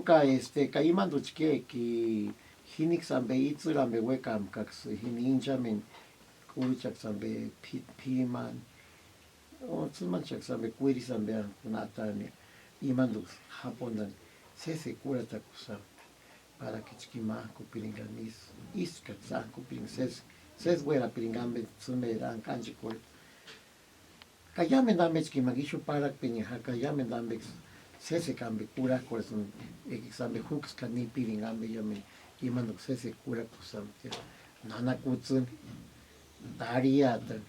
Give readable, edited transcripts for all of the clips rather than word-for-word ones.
ka kaimando chike ki hinik sambe itzurambe wekam kaks hininjamen kuchak sambe piman o tsumanchak sambe kuiri sambe natani imando japonan sese kurata kusa para que chikima kupiringamis iska san kupiring ses wera piringambe tsume ran kanji kol kayame dambe chikima gishu para pinya kayame dambe sese kambe kura corazón sambe hooks kani piringambe yame imando sese kura kusam nana kutsun dariata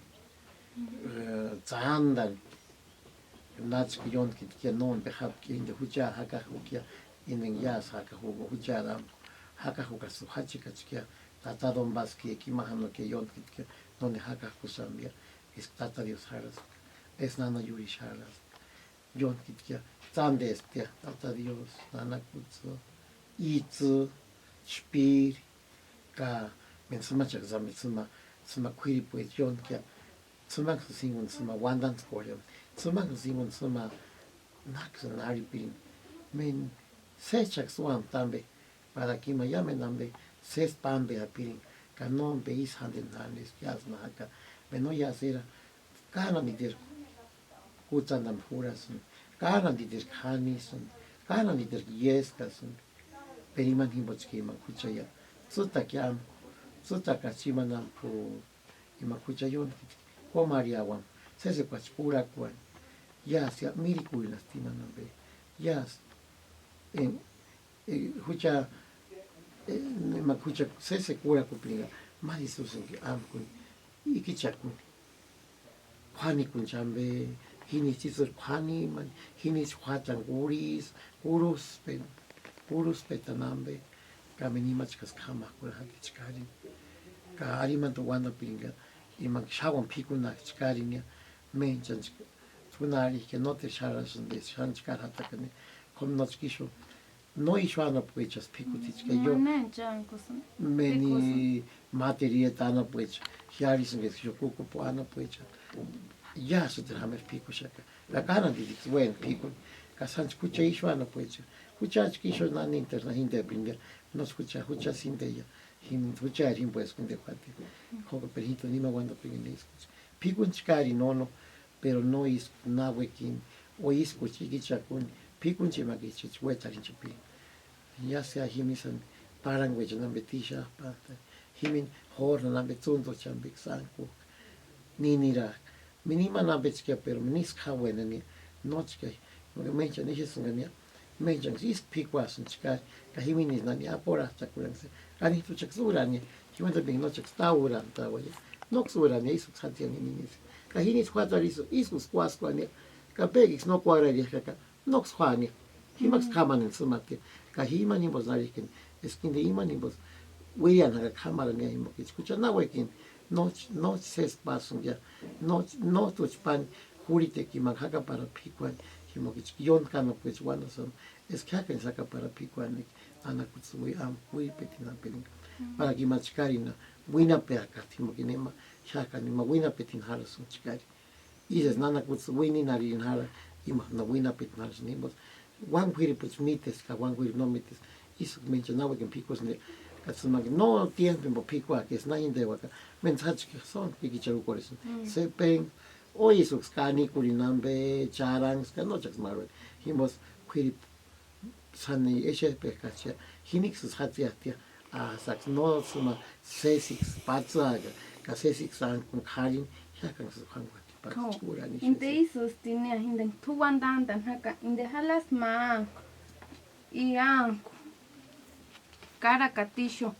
zandan nats kiyon kit non behab ki in de huja haka hukia in den yas haka hugo huja ram haka huga su hachi kachkia tata don baski kimahano ke yon kit donde haka kusambia es tata dios haras es nana yuri haras yon kit zande este tata dios nana kutsu itzu spir ka men suma chak zame suma kwiri pues yon kia suma singun suma wandan skoryo suma singun suma naksa nari pirin men sechak suam tambe para kima yamen tambe ses pambe a pirin ka non beis handen nanes yas naka men no yasera kana midir kutanam hurasun kana midir kanisun kana midir yeskasun periman himbochkima kuchaya tsuta kyam tsuta kachimanam pu ima kuchayon ko mariawan sese pura kwan yas ya mirikul lastimanam be yas hucha ma hucha sese kura kupinga mari susungi amkun ikichakun kwani kunchambe hini sisur kwani man hini swatan urus petanambe kameni machkas kama kura hakichkari ka ariman to wanda pinga imang shawan pikuna chkarinya menchan tunari que no te sharas de shanchkar hatakane kom nochkisho no ishwana puechas pikutich que yo meni materia tana puech hiaris nges yo kuku puana puecha ya se tramer pikushaka la cara de buen piku kasanch kucha ishwana puecha kucha chkisho nan interna hinde pinga no escucha kucha sinteya him kucha him pues kunde pati como perito ni me wanda pinga pikun chkari nono pero no is nawekin o iskuchi gichakun pikun chimagichi wetarin chipi ya sea himisan parangweja nambe tisha pata himin horna nambe tsundo chambik sanku ninira minima nambe chkia pero minis khawena ni nochke mencha ni hisungania mencha is pikwasun chika ka himinis nani apora chakuranse ani tu chaksurani hiwanda bin no chakstauran tawaya noxurani isu khatiani minis kahinis kwatariso isus kwaskwani kapegix no cuadraria kaka nox juani himax kamanen sumate kahimani bozariken eskin de imani boz wiyan ha kamara ne himo escucha na wekin no ses pasun ya no tuchpan jurite ki manjaka para pikwan himo yon kano pues wano son es kaken saka para pikwan ana kutsui am kui petina pelin para ki machkarina wina perka timo kinema shaka ni mawina petin hala sun chikari ises nana kuts wini nari in hala ima na wina petin hala sun nimos wan kwiri pues mites ka wan kwiri no mites isu mencionaba que en picos ne katsumagi no tiempo pico que es na inde waka mensach que son pikicharu koresun se pen o isu skani kurinambe charangs ka no chaks marwe himos kwiri sani eshe pekacha hinix hatziatia a sax no suma sesix patsaga ka sesix san kun kharin hakan su khangwa patsura ni inte isus tinia hinden tuwandan dan haka inde halas ma ianku Caracaticho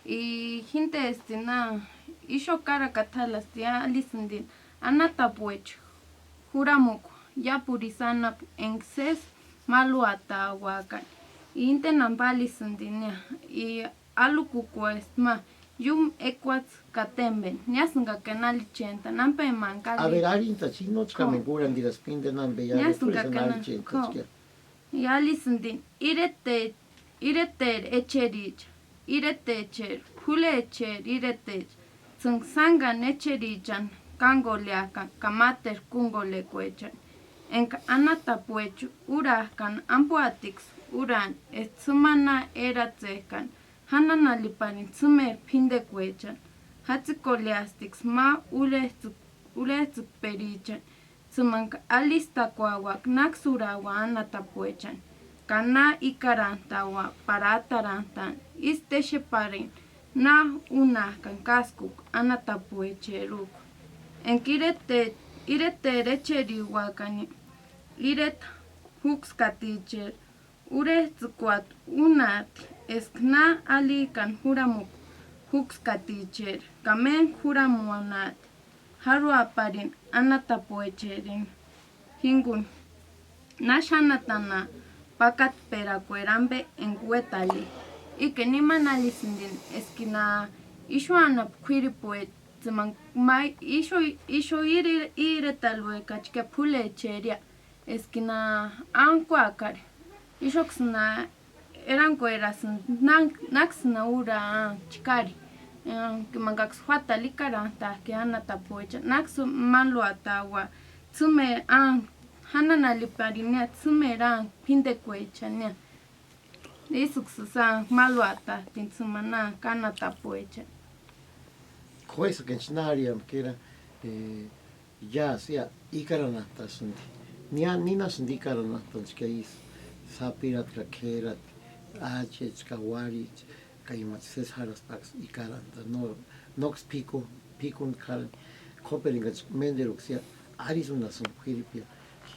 y gente na isho caracatalas tia lisindin anatapuecho juramuco ya purisana en ses maluata huaca inte nambali sindinia y alucuco esma yum equats catemben niasunga canal 80 nampe mancali a ver arinta chino chkamengura ndiras pinde nambe ya niasunga ya lisindin Ireter echerich, iretecher, hulecher, iretech, sangan echerichan, kangoleakan, kamater kungolecuechan. En anatapuechu, urakan, ampuatix, uran tsumana era tsekan hanana lipanin tsumer pinde kwechan hatzikoleastix ma ulez perichan tsumanka alista kwawak naksurawa anatapuechan kana ikarantawa paratarantan isteshe parin na unakan kaskuk anatapuecheruk en irete recheriwakani iret huxkaticher urezkuat unat eskna alikan huramuk huxkaticher kamen huramuanat haruaparin anatapuecherin hingun nashanatana pakat perakuerambe en huetali y que ni manalisindin eskina ishuana kwiripuet mai isho ire talwe kachke pule cheria eskina ankwakar ishoksna eranko erasun naksna ura chikari que mangax fata likaranta que anata poecha naksu manlo atawa tsume hanana liparinia tsume ran pinde kwecha ne isuksa malo ata tintsumana kanata poecha Coisa que ensinariam que era ya sea ikaranata sundi nina sundi ikaranata que is sapirat kakerat achets kawari kaimat haras pax ikaranta nox pikun karan koperingas menderuxia arizona son quiripia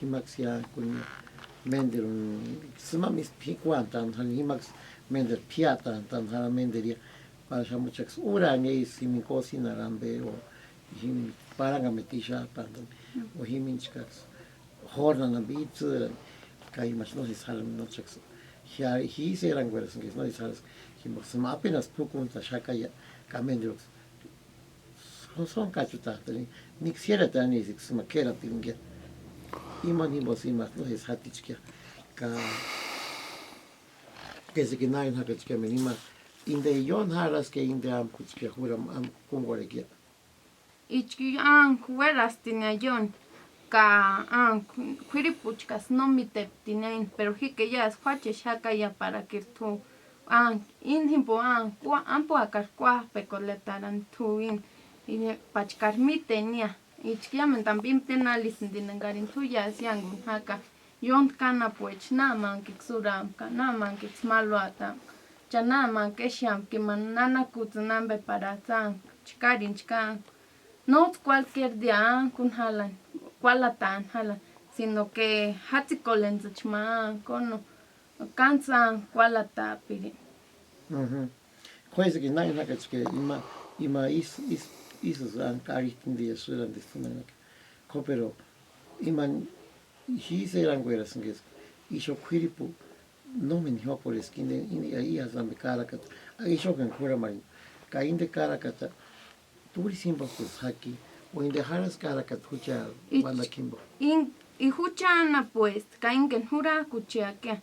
himaxia kun menderun sumamis pikuantan himax mender piata tan hara menderia para chamuchax urania y simin cocina rambe o him paranga metisha tanto o himinchkas horna bit kaimas no es haram no chax hi serán güeras que no sabes que apenas pukun ta shakaya kamendrux son cachuta ni quisiera tan ni se me queda tingue imani bosimas no es hatichkia ka que se que nai na que menima inde yon haras que inde am kuchke huram am kungorekia ichki hueras tinayon ka kwiripuchkas no miteptinain pero hike ya es fache shaka ya para que tú inhimpo ampo akar kwa pecoletaran tu in pachkarmite nia ichkiamen también tenalis dinangarin tu ya siangun haka yon kana puech naman kiksuram naman kiksmaluata chanaman kesham que manana kutnambe para tan chikarin chikan no cualquier día kun halan cualatan halan sino que hatikolen chma kono cansan cualata piri coisa que nai na que ima is an caritin de suran de sunan pero iman hi serán güeras que isho quiripu no me dijo por esquina y ahí azam karakat isho kan kura marin kainde karakata turi simba pues haki o inde haras karakat hucha wanda kimbo y huchana pues kaingen hura kuchia que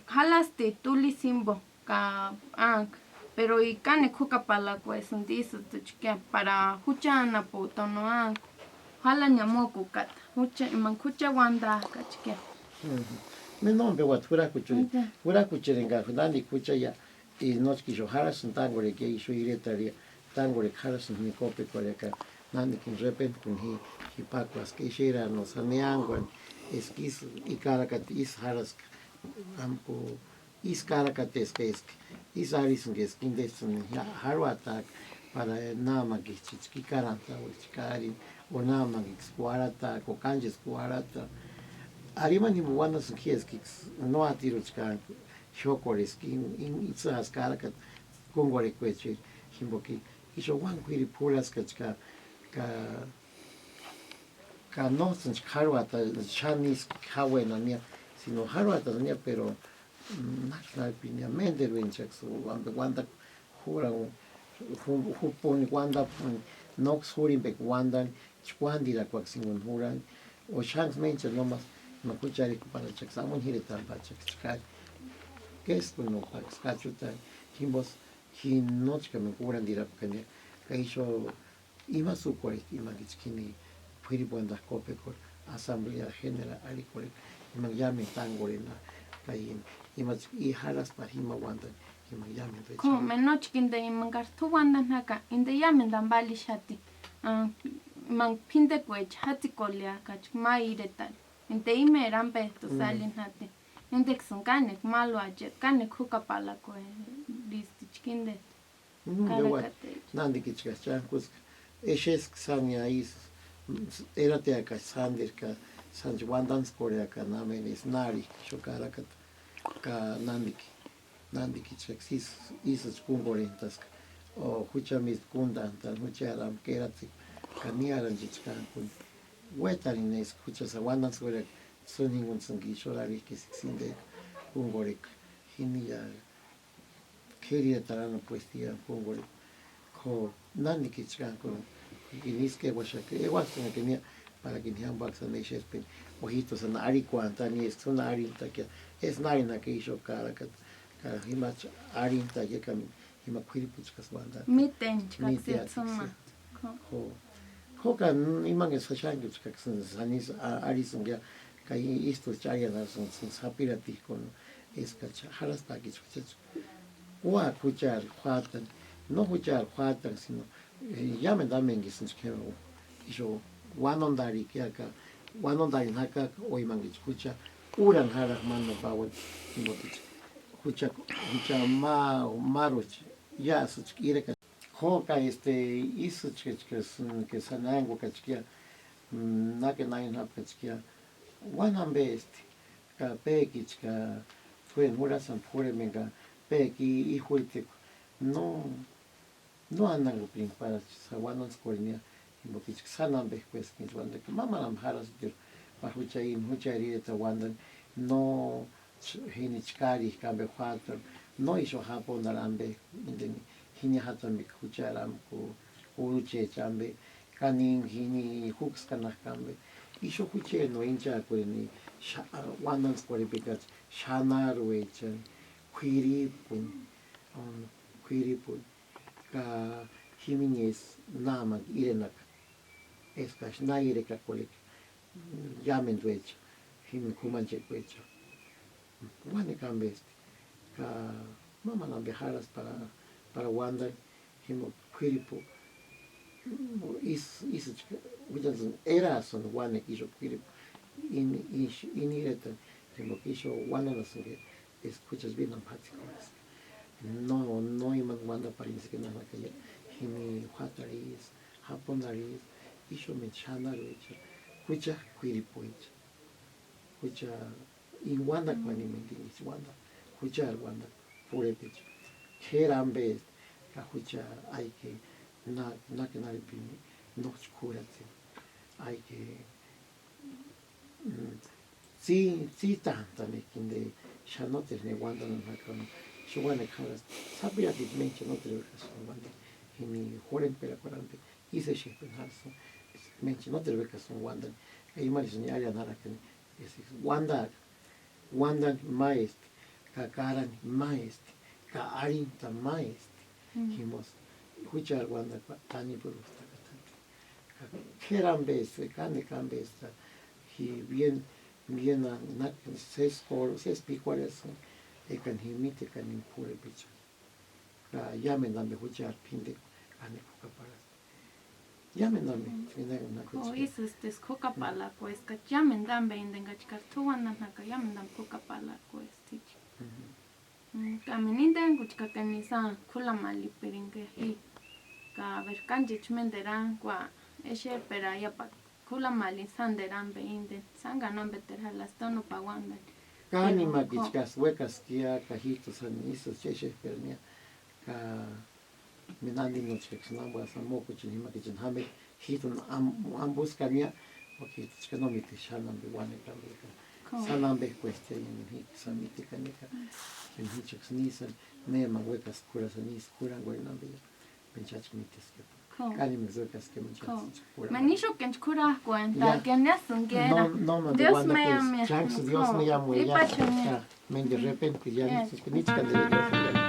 halaste tuli simbo ka pero y kane kuka pala pues un dice que para huchana puto no hala nyamoku kata hucha man kucha wanda kachke me nombre wat hura kuchirenga nani kucha ya y nochki jo haras tangore que isho iretaria tangore haras ni kope koreka nani kin repent kun hi pakwas que shera no saneanguan eskis y karakat is haras ampo is karakates que es is arisen que es kindesun harwata para nama que chichi karanta o chikari o nama que squarata ko kanjes squarata arima ni buwana su kies que no atiro chika shokores que in itsas karakat kongore kweche himboki isho wan kwiri puras ka chika ka no sun harwata chanis hawena nia sino harwata nia pero national pinia mender wenchak so wanda hura huponi wanda nox hurin bek wanda chwandi la kwaksingun huran o chance mencha nomás no kuchari para chak samun hiretan pa chak chakar que es no pa skachuta himbos hin nochka me huran dira kanya kaisho ima sukore ima gichkini piri buenda kope kor asamblea general ali kore ima llame tangorena kayin imach y haras para hima wanda hima yamen do Como menoch kinde imangar tu wanda naka inde yamen dan bali shati. Man pinde kwech hati kolya kach mairetan. Inte ime rampe tu salin hati. Inte ksunkanek malo aje kanek hukapala ko listich kinde. Nandi kichkas chankus eshes sanya is erate aka sandir ka sanj wandans korea ka namen is nari shokara ka nandi kichkas is kungorentas o huchamis kundantan hucharam kerati kaniaran jichkan kun wetarin es huchas wandans korea suningun sangi shorari kisinde kungorek hinia quería tarana pues tía pongo ko nani kichkan ko iniske washake igual que ni para que ni ambas ne shespen ojitos en ari cuanta ni es una ari que es naina que hizo cara himach ari ta que cam hima quiri puchkas wanda Miten chkaksitsuma. ko kan imang es shangyo chkaksan sanis ari sungya kai isto chaya na son sapirati con es kacha haras ta que Ua kuchar huatan, no kuchar huatan, sino llamen también que se que yo wanondari que acá wanondari naka hoy mangich kucha uran harak mano bawon imotich kucha maruch ya su ireka hoka isu que sanango kachkia nake nain hap kachkia wanambe ka pekich ka fue murasan pure mega peki ihuite no andan para sawanos cornia y lo que sanan pues que cuando que mamá nam haras dir bajo in huchari eta wandan no hinichkari kambe huator no iso hapo narambe indeni hini hatan mi hucharam ku uche chambe kanin hini hooks kanah kambe iso huche no incha corni wandan corni pikat shanar wechen Quiripun ka himinis namak irenak eskas naireka kolik yamen duech himin kumanche duech wani kambest ka mama na beharas para wanda himo quiripu is wijan era son wani iso quiripu in ireta himo iso wani na sunge escuchas bien empáticos. No iman wanda parece que nada que himi huataris, japonaris, isho me chana recha, hucha quiripoich, hucha in wanda kwani mendinis wanda, hucha wanda pure pich, kerambe ka hucha hay que na que nada pini, no curate, hay que sí tanta me kinde shanotes ne wanda na nakano shuwane karas sabia dit menche no te vekas wanda himi horen pera korante ise shepen harso menche no te vekas wanda e maris ni área nara que es wanda maest ka karan maest ka arinta maest himos huchar wanda tani purusta katante keran bes kane kan bes hi bien na ses picuales ekan himite kan impure bicha ka yamen dame huchar pinde ane kukaparas yamen dame na Ko isu skokapala ko es ka yamen dame indenga chkartuan na ka yamen dam kokapala ko estich Kamininden kuchka kanisa kula mali peringe hi ka ver kanjich menderan kwa eshe pera ya pa kula mali sanderan be inde sanga no beter halas tono pawanda Kani magichkas huecas kia cajito san isos cheche pernia ka minandi no chexnamba samoko chinima kichin hame hitun ambus kania porque chkanomite shanan be wane kambe sanambe cueste en hit samite kanika en hichx nisan nema huecas curas anis curan guenambe penchach mites que Kani mexuecas que manchas cura Manisho que chkura cuenta que nesun quiera no Dios me llame Dios me llamo ella men de repente ya ni chkan de Dios